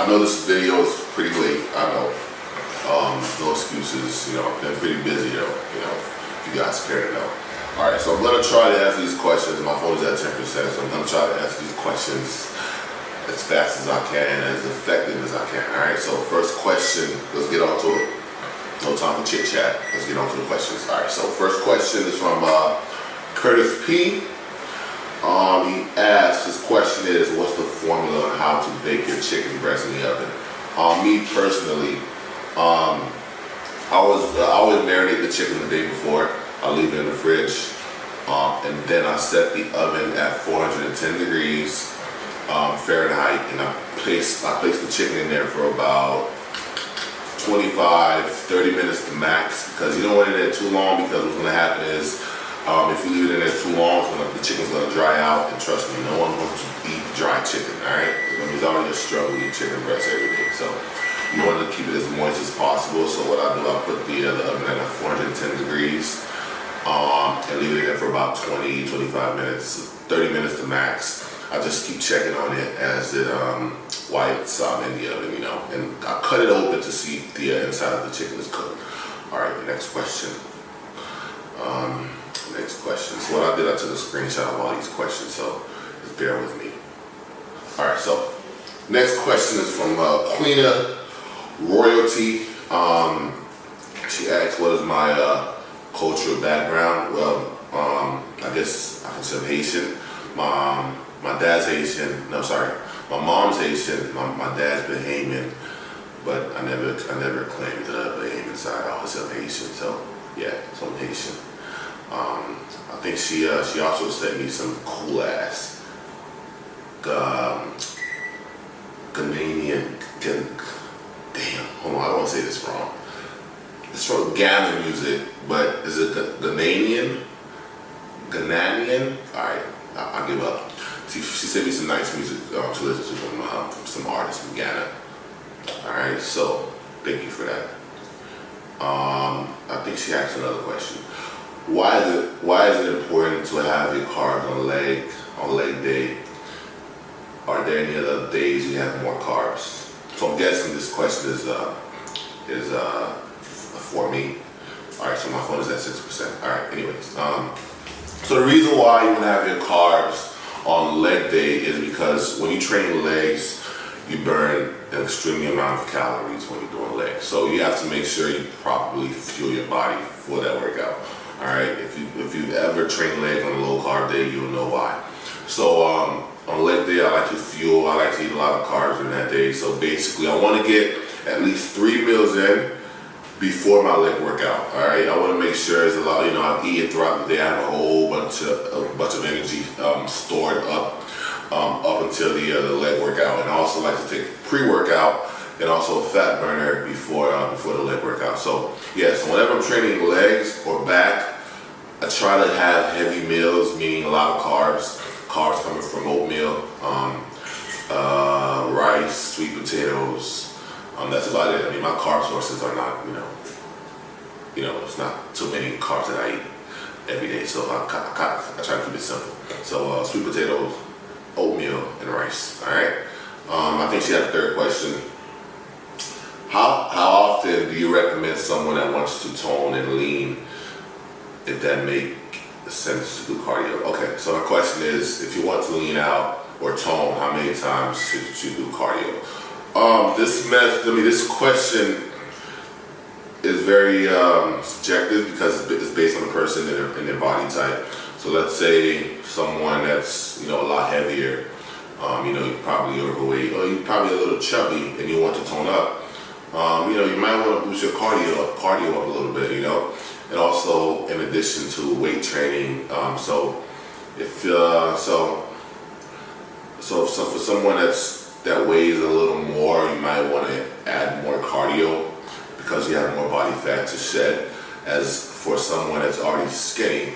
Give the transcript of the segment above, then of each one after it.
I know this video is pretty late. I know. No excuses. You know, I've been pretty busy though. You know, if you guys care to know. All right, so I'm gonna try to answer these questions. My phone is at 10%, so I'm gonna try to answer these questions as fast as I can, as effective as I can. All right. So first question. Let's get on to it. No time for chit chat. Let's get on to the questions. All right. So first question is from Curtis P. He asked, his question is, what's the formula on how to bake your chicken breast in the oven? Me personally, I always marinate the chicken the day before. I leave it in the fridge, and then I set the oven at 410 degrees Fahrenheit, and I place the chicken in there for about 25-30 minutes to max, because you don't want it in there too long, because what's going to happen is if you leave it in there too long, the chicken's going to dry out, and trust me, no one wants to eat dry chicken, alright? I mean, it's already a struggle to eat chicken breast every day, so you want to keep it as moist as possible. So what I do, I put the oven at 410 degrees and leave it in there for about 20-25 minutes, 30 minutes to max. I just keep checking on it as it while it's in the oven, you know, and I cut it open to see if the inside of the chicken is cooked. Alright, next question. Next question. So what I did, I took a screenshot of all these questions, so just bear with me. Alright, so next question is from Queena Royalty. She asked, what is my cultural background? Well, I guess I consider Haitian. My dad's Haitian. No, sorry. My mom's Haitian. My dad's Bahamian, but I never claimed the Bahamian side. I always said Haitian. So yeah, so I'm Haitian. I think she also sent me some cool ass Ghanaian. Damn, hold on, I don't want to say this wrong. It's from Ghana music, but is it Ghanaian? Ghanaian? Alright, I'll give up. She sent me some nice music to listen to from some artists from Ghana. Alright, so thank you for that. I think she asked another question. Why is it important to have your carbs on leg day? Are there any other days you have more carbs? So I'm guessing this question is for me. All right, so my phone is at 6%. All right, anyways, so the reason why you want to have your carbs on leg day is because when you train legs, you burn an extreme amount of calories when you're doing legs. So you have to make sure you properly fuel your body for that workout. All right, if you've ever trained legs on a low carb day, you'll know why. So on leg day, I like to fuel. I like to eat a lot of carbs in that day. So basically, I want to get at least 3 meals in before my leg workout. All right, I want to make sure there's a lot. You know, I'm eating throughout the day. I have a whole bunch of energy stored up until the leg workout. And I also like to take pre-workout and also a fat burner before the leg workout. So yeah, so whenever I'm training legs or back, I try to have heavy meals, meaning a lot of carbs. Carbs coming from oatmeal, rice, sweet potatoes. That's about it. I mean, my carb sources are not, you know, it's not too many carbs that I eat every day. So I try to keep it simple. So sweet potatoes, oatmeal, and rice. All right. I think she had a third question. How often do you recommend someone that wants to tone and lean, if that make sense, to do cardio? Okay, so the question is, if you want to lean out or tone, how many times should you do cardio? This question is very subjective, because it's based on the person and their body type. So let's say someone that's, you know, a lot heavier, you know, you're probably overweight, or you're probably a little chubby and you want to tone up. You know, you might want to boost your cardio up a little bit, you know. And also, in addition to weight training, so for someone that weighs a little more, you might want to add more cardio because you have more body fat to shed. As for someone that's already skinny,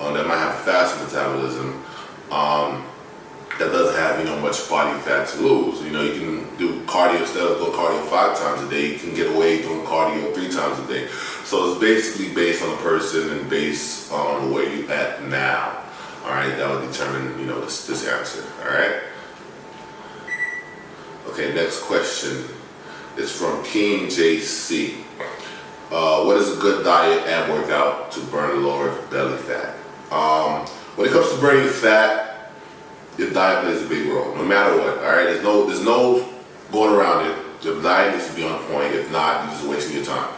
that might have fast metabolism, that doesn't have, you know, much body fat to lose. You know, you can do cardio instead of doing cardio 5 times a day. You can get away doing cardio 3 times a day. So it's basically based on the person and based on where you're at now. All right, that will determine, you know, this answer. All right. Okay, next question is from Kingjemes. What is a good diet and workout to burn lower belly fat? When it comes to burning fat, your diet plays a big role, no matter what. All right, there's no going around it. Your diet needs to be on point. If not, you're just wasting your time.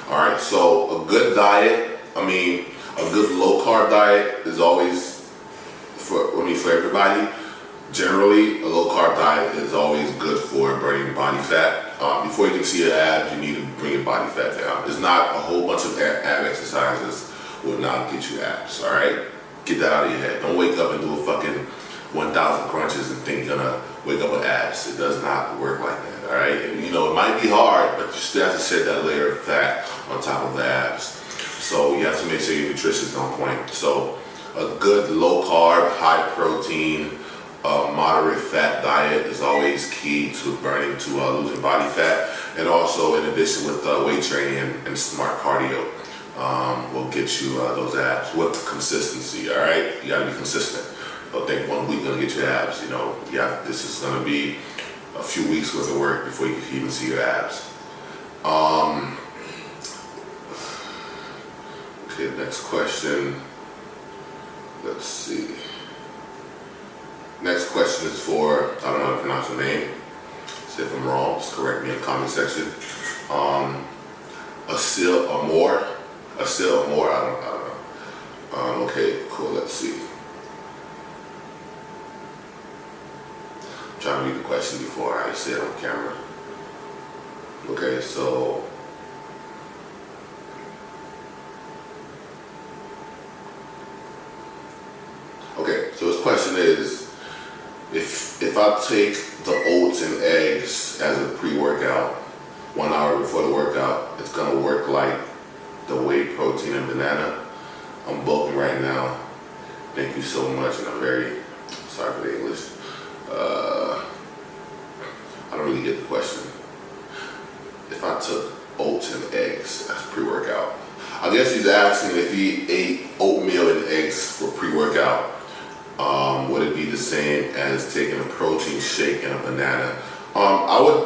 All right, so a good diet, a good low carb diet is always for everybody. Generally, a low carb diet is always good for burning body fat. Before you can see your abs, you need to bring your body fat down. It's not a whole bunch of ab exercises will not get you abs. All right, get that out of your head. Don't wake up and do a fucking 1,000 crunches and think you're gonna wake up with abs. It does not work like that. All right, and, it might be hard, but you still have to shed that layer of fat on top of the abs. So you have to make sure your nutrition is on point. So a good low carb, high protein, moderate fat diet is always key to losing body fat, and also in addition with weight training and smart cardio will get you those abs with consistency. All right, you gotta be consistent. Don't think 1 week gonna get your abs. This is gonna be a few weeks worth of work before you can even see your abs. Okay, next question. Let's see. Next question is for, I don't know how to pronounce her name. So if I'm wrong, just correct me in the comment section. Asil Amor, I don't know. Okay, cool, let's see. I'm trying to read the question before I say it on camera. Okay, so. Okay, so his question is, if I take the oats and eggs as a pre-workout 1 hour before the workout, it's gonna work like the whey protein and banana. I'm bulking right now. Thank you so much, and I'm very sorry for the English. I don't really get the question. If I took oats and eggs as pre-workout, I guess he's asking if he ate oatmeal and eggs for pre-workout. Would it be the same as taking a protein shake and a banana? I would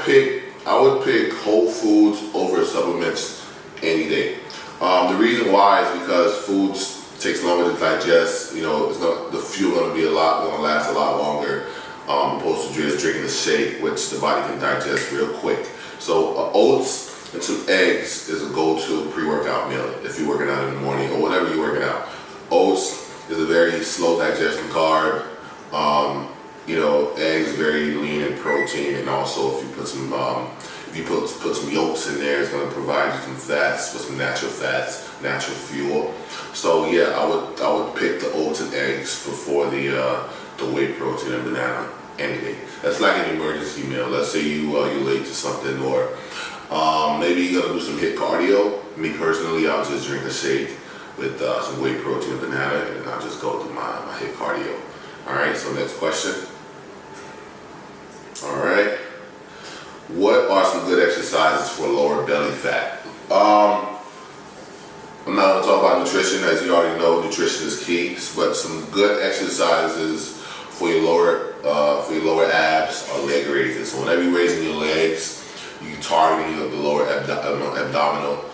pick whole foods over supplements any day. The reason why is because foods takes longer to digest. The fuel gonna last a lot longer, opposed to just drinking a shake, which the body can digest real quick. So oats and some eggs is a go-to pre-workout meal if you're working out in the morning or whatever you're working out. Oats is a very slow digestion carb. Eggs very lean in protein, and also if you put some yolks in there, it's going to provide you some fats, with some natural fats, natural fuel. So yeah, I would pick the oats and eggs before the whey protein and banana any day. That's like an emergency meal. Let's say you're late to something, or maybe you're gonna do some HIIT cardio. Me personally, I'll just drink a shake with some whey protein and banana, and then I'll just go through my HIIT cardio. All right, so next question. All right, what are some good exercises for lower belly fat? I'm not gonna talk about nutrition, as you already know, nutrition is key, but some good exercises for your lower abs are leg raises. So whenever you're raising your legs, you're targeting the lower abdominal.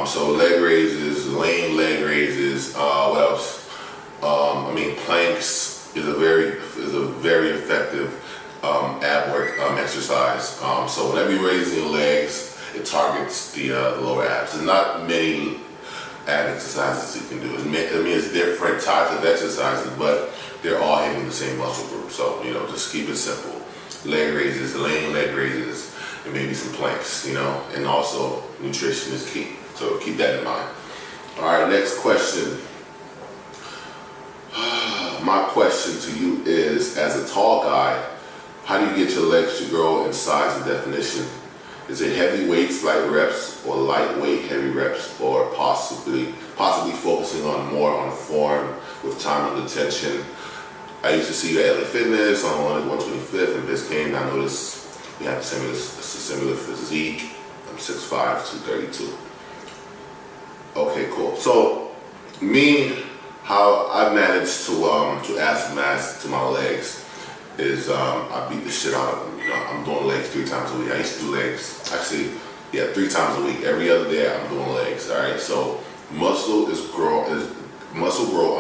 So leg raises, lane leg raises, what else? Planks is a very effective ab work exercise. So whenever you're raising your legs, it targets the lower abs. There's not many ab exercises you can do. It's different types of exercises, but they're all hitting the same muscle group. So just keep it simple. Leg raises, lane leg raises, and maybe some planks. And also nutrition is key. So keep that in mind. All right, next question. My question to you is, as a tall guy, how do you get your legs to grow in size and definition? Is it heavy weights, light reps, or lightweight, heavy reps, or possibly focusing more on form with time under tension? I used to see you at LA Fitness on 125th and Biscayne. I noticed we have a similar physique. I'm 6'5", 232. Okay, cool. So how I've managed to add some mass to my legs is I beat the shit out of them. I'm doing legs 3 times a week. I used to do legs, actually, yeah, 3 times a week. Every other day I'm doing legs, all right? So muscle grow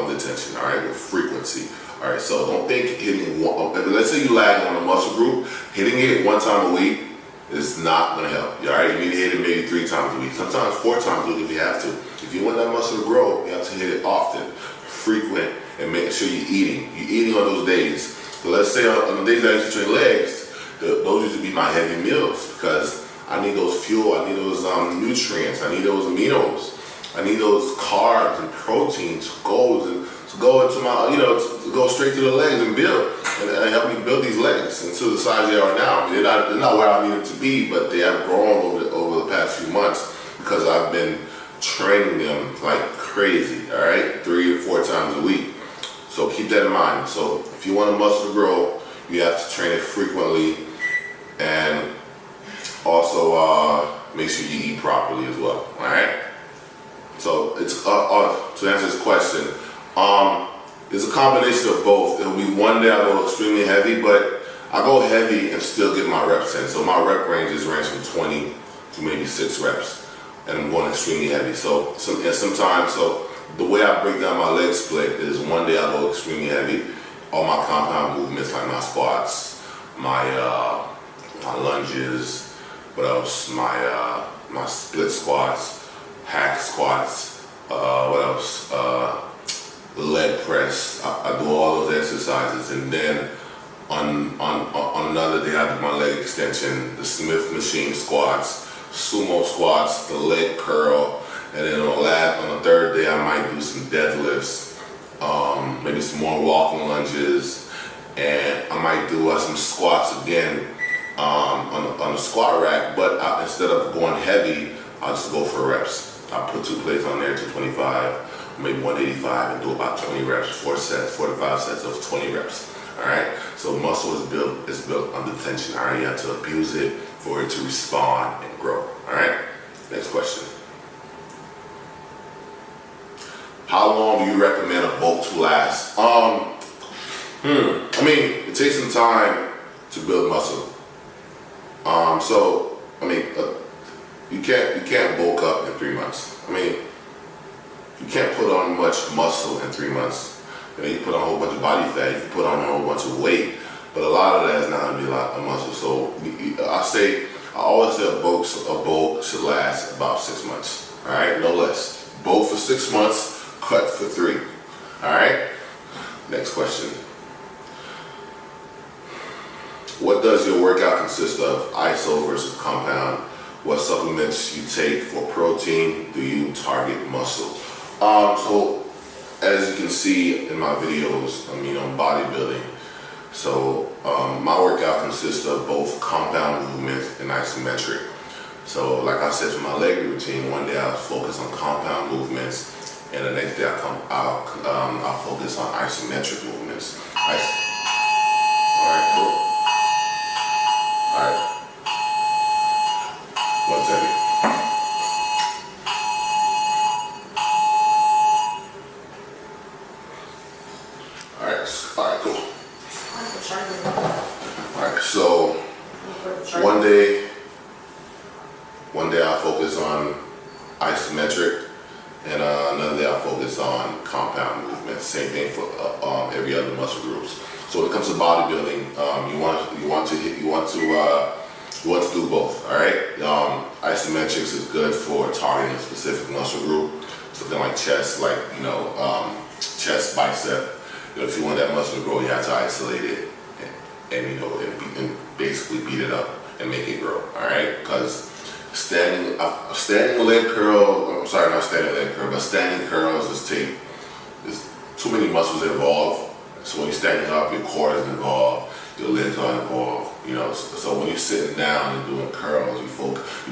under tension, all right, with frequency. All right, so don't think hitting one, let's say you lag on a muscle group, hitting it 1 time a week is not gonna help you, all right? You need to hit it maybe 3 times a week, sometimes 4 times a week if you have to. If you want that muscle to grow, you have to hit it often, frequent, and make sure you're eating. You're eating on those days. So let's say on the days that I used to train legs, those used to be my heavy meals because I need those fuel, I need those nutrients, I need those aminos, I need those carbs and proteins to go into my, to go straight to the legs and build, and help me build these legs into the size they are now. They're not where I need them to be, but they have grown over the past few months because I've been training them like crazy, all right, 3 to 4 times a week. So keep that in mind. So if you want a muscle to grow, you have to train it frequently, and also make sure you eat properly as well, all right? So it's to answer this question, it's a combination of both. It'll be one day I go extremely heavy, but I go heavy and still get my reps in. So my rep ranges range from 20 to maybe 6 reps, and I'm going extremely heavy. So sometimes, the way I break down my leg split is one day I go extremely heavy, all my compound movements like my squats, my lunges, what else? My split squats, hack squats, what else? Leg press. I do all those exercises, and then on another day I do my leg extension, the Smith machine squats, sumo squats, the leg curl, and then on the third day I might do some deadlifts, maybe some more walking lunges, and I might do some squats again on the squat rack, but instead of going heavy, I'll just go for reps. I'll put 2 plates on there, 225, maybe 185, and do about 20 reps, 4 to 5 sets of 20 reps. All right. So muscle is built under tension. All right. You have to abuse it for it to respond and grow. All right. Next question. How long do you recommend a bulk to last? I mean, it takes some time to build muscle. So I mean, you can't bulk up in 3 months. I mean, you can't put on much muscle in 3 months. You put on a whole bunch of body fat, you can put on a whole bunch of weight, but a lot of that is not going to be a lot of muscle. So I always say a bulk should last about 6 months. All right, no less. Bulk for 6 months, cut for 3. All right. Next question. What does your workout consist of? ISO versus compound. What supplements you take for protein? Do you target muscle? So as you can see in my videos, on bodybuilding. So my workout consists of both compound movements and isometric. So like I said, for my leg routine, one day I'll focus on compound movements, and the next day I'll focus on isometric movements. All right, cool. All right. 1 second. All right, cool. All right, so one day I'll focus on isometric, and another day I'll focus on compound movements. Same thing for every other muscle groups. So when it comes to bodybuilding, you want to do both. All right. Isometrics is good for targeting a specific muscle group, something like chest, chest, bicep. If you want that muscle to grow, you have to isolate it and basically beat it up and make it grow. All right, because standing leg curl. I'm sorry, not standing leg curl, but standing curls there's too many muscles involved. So when you're standing up, your core is involved, your legs are involved. So when you're sitting down and doing curls, you're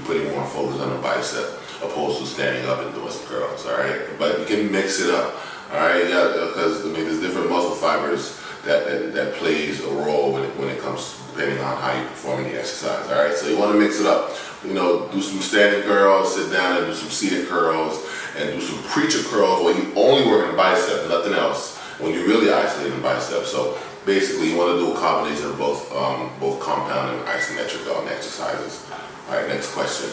putting more focus on the bicep opposed to standing up and doing some curls. All right, but you can mix it up. All right, because there's different muscle fibers that plays a role when it comes, depending on how you perform in the exercise. All right, so you want to mix it up. Do some standing curls, sit down and do some seated curls, and do some preacher curls where you only work on the bicep, nothing else, when you really isolate the bicep. So basically you want to do a combination of both compound and isometric exercises. All right, next question.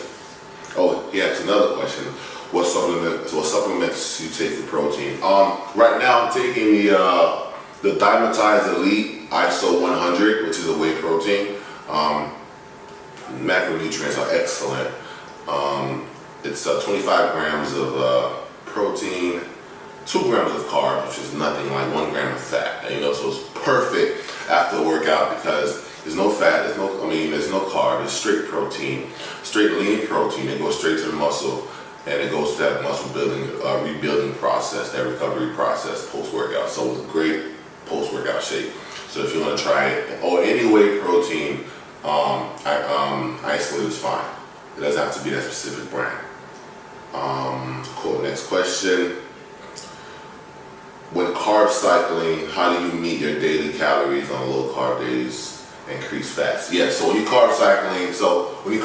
Oh, he asked another question. What supplements you take for protein? Right now I'm taking the Dimetized Elite ISO 100, which is a whey protein. Macronutrients are excellent. It's 25 grams of protein, 2 grams of carbs, which is nothing, like 1 gram of fat. And, so it's perfect after a workout because there's no fat, there's no carb, it's straight protein, straight lean protein. It goes straight to the muscle, and it goes to that muscle building, rebuilding process, that recovery process post-workout. So it's a great post-workout shake. So if you want to try it, or any whey protein, isolate is fine. It doesn't have to be that specific brand. Cool, next question. When carb cycling, how do you meet your daily calories on low carb days? Increase fats. Yeah, so when you carb cycling, when your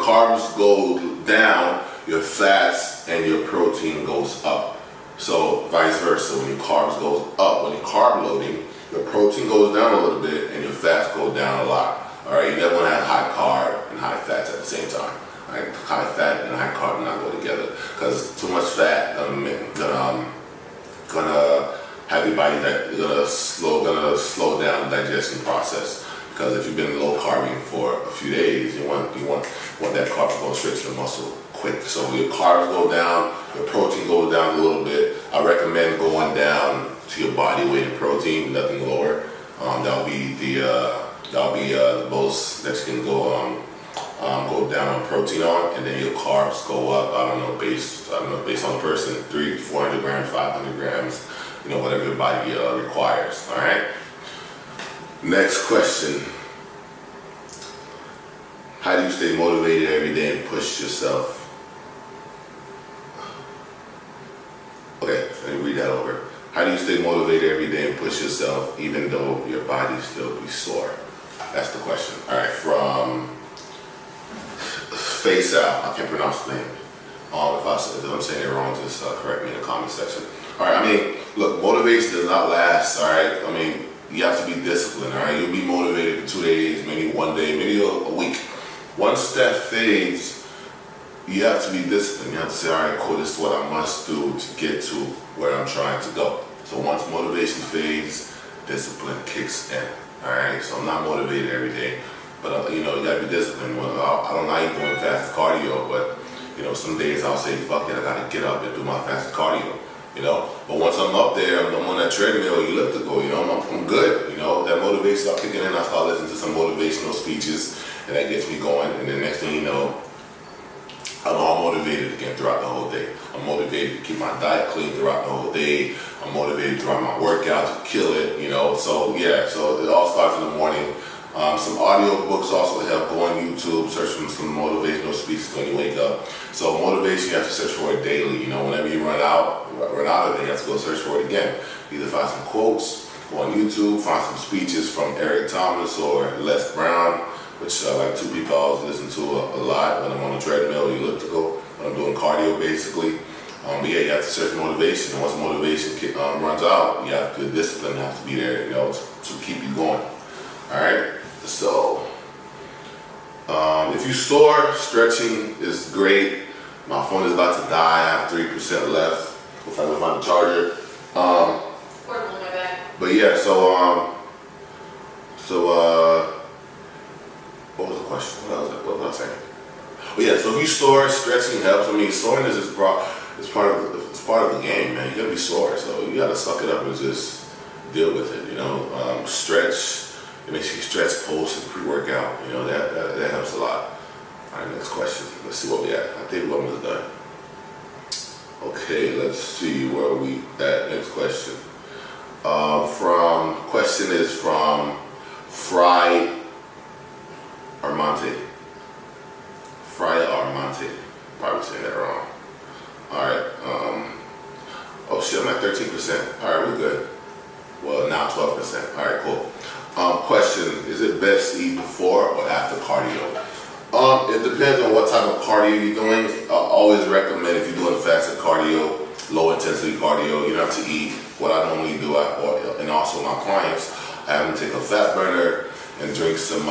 carbs go down, your fats and your protein goes up. So vice versa, when your carbs goes up, when you're carb loading, your protein goes down a little bit and your fats go down a lot. All right, you never want to have high carb and high fats at the same time. All right, high fat and high carb do not go together because too much fat gonna have your body gonna slow down the digestion process. Because if you've been low carbing for a few days, you want that carb to go straight to the muscle quick. So your carbs go down, your protein goes down a little bit. I recommend going down to your body weight in protein, nothing lower. That'll be the most that you can go down on protein on, and then your carbs go up. I don't know, based on the person, 300 to 400 grams, 500 grams, whatever your body requires. All right. Next question. How do you stay motivated every day and push yourself? Okay, let me read that over. How do you stay motivated every day and push yourself even though your body still be sore? That's the question. All right, from Face Out. I can't pronounce the name. If I'm saying it wrong, just correct me in the comment section. All right, look, motivation does not last. All right, you have to be disciplined. All right, you'll be motivated for 2 days, maybe 1 day, maybe a week. Once that fades, you have to be disciplined. You have to say, all right, cool, this is what I must do to get to where I'm trying to go. So once motivation fades, discipline kicks in. All right, so I'm not motivated every day, but you gotta be disciplined. Well, I don't like doing fast cardio, but some days I'll say, fuck it, I gotta get up and do my fast cardio. But once I'm up there, I'm on that treadmill, elliptical, I'm good. That motivation start kicking in. I start listening to some motivational speeches, and that gets me going. And then next thing you know, I'm all motivated again throughout the whole day. I'm motivated to keep my diet clean throughout the whole day. I'm motivated throughout my workout to kill it, So yeah, so it all starts in the morning. Some audio books also help. Go on YouTube, search for some motivational speeches when you wake up. So motivation, you have to search for it daily. Whenever you run out of it, you have to go search for it again. Either find some quotes, go on YouTube, find some speeches from Eric Thomas or Les Brown, which like 2 people I always listen to a lot when I'm on the treadmill, elliptical, when I'm doing cardio basically. But yeah, you have to search motivation. And once motivation runs out, the discipline has to be there, to keep you going. All right. So, if you sore, stretching is great. My phone is about to die. I have 3% left. If I can find the charger. Portable in my bag. But yeah, what was the question? What was I saying? But yeah, so if you sore, stretching helps. Soreness is part of the game, man. You gotta be sore, so you gotta suck it up and just deal with it. Stretch. It makes you stretch, post, and pre-workout. That helps a lot. All right, next question. Let's see what we at. I think we're almost done. Okay, let's see where we at. Next question. Question is from Fry Armante. Probably saying that wrong. All right. Oh shit, I'm at 13%. All right, we're good. Well, now 12%. All right, cool. Question, is it best to eat before or after cardio? It depends on what type of cardio you're doing. I always recommend if you're doing fasted cardio, low intensity cardio, you don't have to eat what I normally do, and also my clients, have them take a fat burner and drink some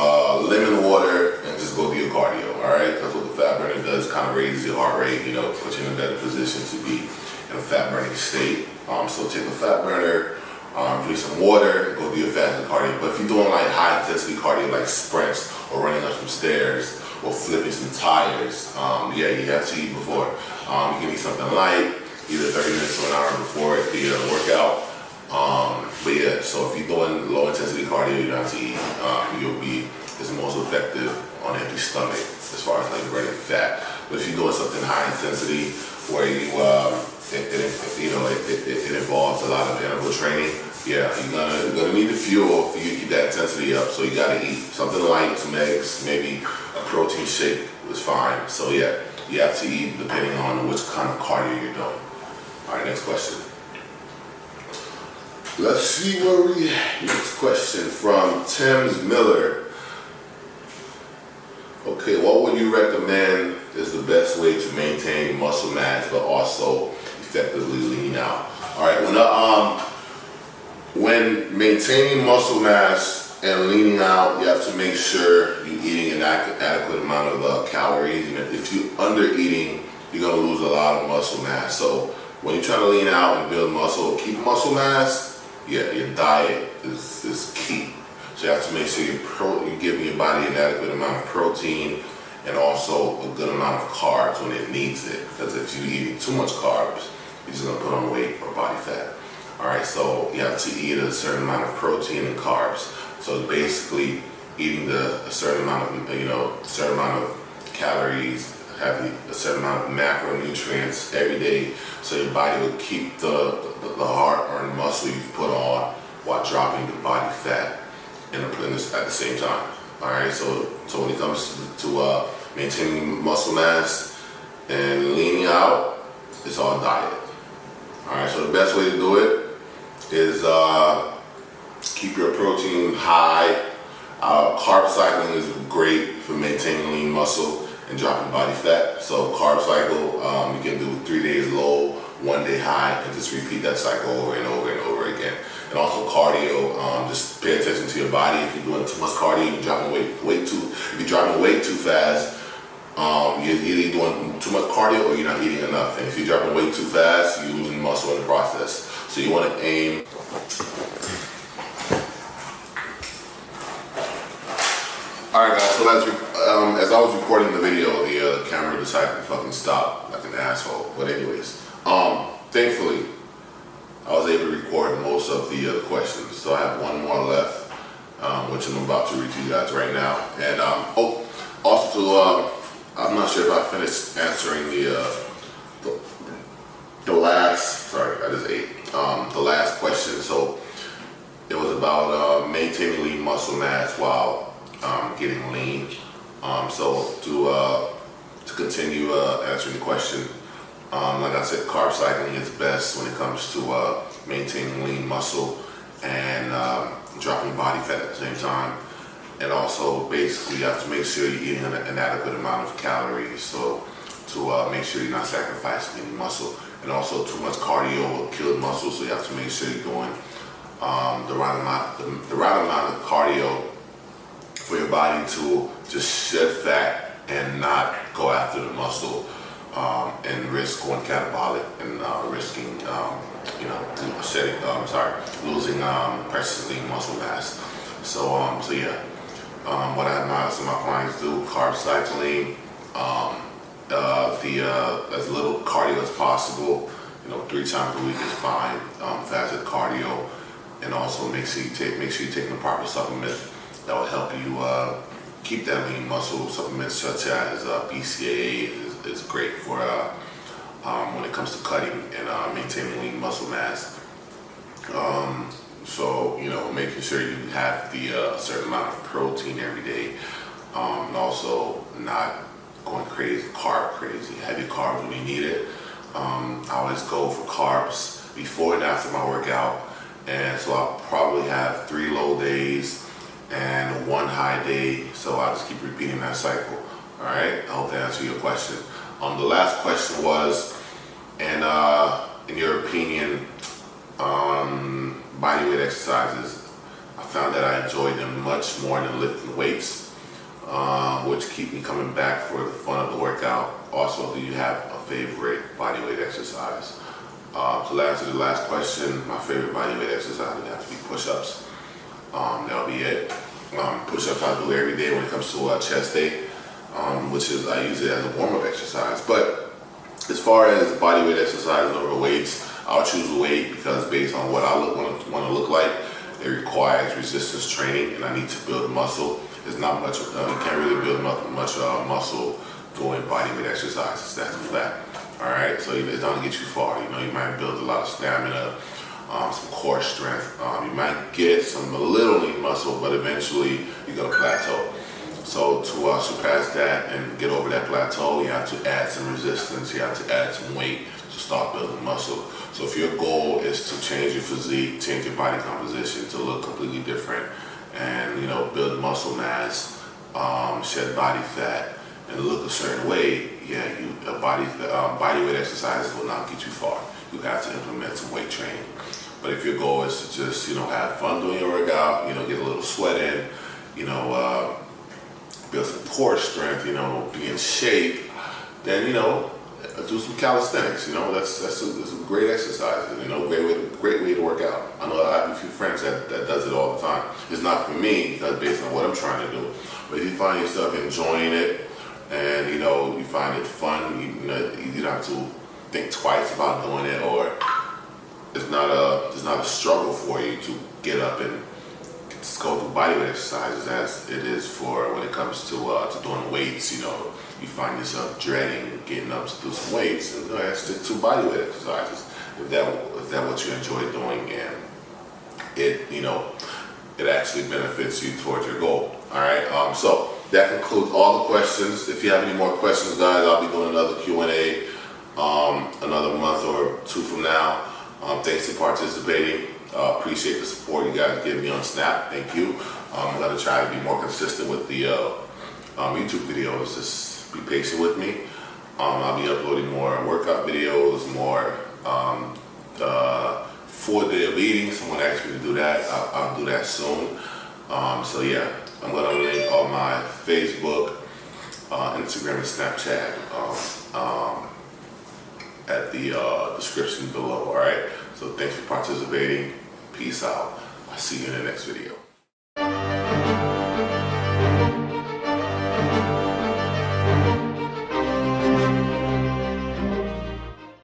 lemon water and just go do your cardio, all right? That's what the fat burner does, kind of raises your heart rate, you know, puts you in a better position to be in a fat burning state. So take a fat burner, drink some water, go do your fasting cardio. But if you're doing like high intensity cardio like sprints or running up some stairs or flipping some tires, yeah, you have to eat before. You can eat something light, either 30 minutes or an hour before the workout. But yeah, so if you're doing low intensity cardio, you don't have to eat. You'll be the most effective on an empty stomach as far as like burning fat. But if you're doing something high intensity where you it involves a lot of interval training, yeah, you're gonna need the fuel for you to keep that intensity up. So you gotta eat something light, some eggs, maybe a protein shake is fine. So yeah, you have to eat depending on which kind of cardio you're doing. All right, next question. Let's see where we at. Next question from Thames Miller. Okay, what would you recommend is the best way to maintain muscle mass but also effectively lean out? All right, when maintaining muscle mass and leaning out, you have to make sure you're eating an adequate amount of calories. And if you're under eating, you're gonna lose a lot of muscle mass. So when you're trying to lean out and build muscle, keep muscle mass, yeah, your diet is key. So you have to make sure you're giving your body an adequate amount of protein and also a good amount of carbs when it needs it. Because if you're eating too much carbs, you're just gonna put on weight or body fat. All right, so you have to eat a certain amount of protein and carbs. So basically, eating a certain amount of calories, having a certain amount of macronutrients every day, so your body will keep the hard-earned muscle you put on while dropping the body fat at the same time. All right, so when it comes to maintaining muscle mass and leaning out, it's all diet. All right, so the best way to do it is keep your protein high. Carb cycling is great for maintaining lean muscle and dropping body fat. So carb cycle, you can do 3 days low, 1 day high, and just repeat that cycle over and over and over again. And also cardio, just pay attention to your body. If you're doing too much cardio, you're dropping if you're dropping weight too fast, you're either doing too much cardio or you're not eating enough. And if you're dropping weight too fast, you're losing muscle in the process. So you want to aim. Alright guys, so as I was recording the video, the camera decided to fucking stop like an asshole. But anyways, thankfully, I was able to record most of the questions. So I have one more left, which I'm about to read to you guys right now. And also I'm not sure if I finished answering the last, sorry, I just ate, the last question. So it was about maintaining lean muscle mass while getting lean. So to continue answering the question, like I said, carb cycling is best when it comes to maintaining lean muscle and dropping body fat at the same time. And also, basically, you have to make sure you're eating an adequate amount of calories, so to make sure you're not sacrificing any muscle. And also, too much cardio will kill muscle, so you have to make sure you're doing the right amount of cardio for your body to just shed fat and not go after the muscle and risk going catabolic and risking losing precious lean muscle mass. So yeah, what I advise some of my clients do: carb cycling, as little cardio as possible. 3 times a week is fine. Fasted cardio, and also make sure you're taking the proper supplements that will help you keep that lean muscle. Supplements such as BCAA is great for when it comes to cutting and maintaining lean muscle mass. So making sure you have a certain amount of protein every day, and also not going carb crazy, heavy carbs when you need it. I always go for carbs before and after my workout, and so I'll probably have 3 low days and 1 high day, so I'll just keep repeating that cycle. All right, I hope that answered your question. The last question was, and in your opinion, bodyweight exercises, I found that I enjoyed them much more than lifting weights, which keep me coming back for the fun of the workout. Also, do you have a favorite bodyweight exercise? So to answer the last question, my favorite bodyweight exercise would have to be push-ups. That'll be it. Push-ups I do every day when it comes to chest day, which is I use it as a warm-up exercise. But as far as bodyweight exercises over weights, I'll choose a weight because based on what I want to look like, it requires resistance training, and I need to build muscle. There's not much. You can't really build much muscle doing bodyweight exercises. That's a fact. All right, so it doesn't get you far. You know, you might build a lot of stamina, some core strength. You might get a little lean muscle, but eventually you're gonna plateau. So to surpass that and get over that plateau, you have to add some resistance. You have to add some weight to start building muscle. So if your goal is to change your physique, change your body composition to look completely different, and build muscle mass, shed body fat, and look a certain way, bodyweight exercises will not get you far. You have to implement some weight training. But if your goal is to just have fun doing your workout, get a little sweat in, build some core strength, be in shape, then do some calisthenics. That's a great exercise. Great way to work out. I know I have a few friends that does it all the time. It's not for me because based on what I'm trying to do. But if you find yourself enjoying it and you find it fun, you don't have to think twice about doing it, or it's not a struggle for you to get up and just go through bodyweight exercises as it is for when it comes to doing weights. You find yourself dreading getting up to do some weights, and stick to bodyweight exercises if that what you enjoy doing, and it actually benefits you towards your goal. All right. So that concludes all the questions. If you have any more questions, guys, I'll be doing another Q&A another month or two from now. Thanks for participating. Appreciate the support you guys give me on Snap. Thank you. I'm going to try to be more consistent with the YouTube videos. Just be patient with me. I'll be uploading more workout videos, more 4 day of eating. Someone asked me to do that. I'll do that soon. So yeah, I'm going to link all my Facebook, Instagram, and Snapchat at the description below. All right. So thanks for participating. Peace out. I'll see you in the next video.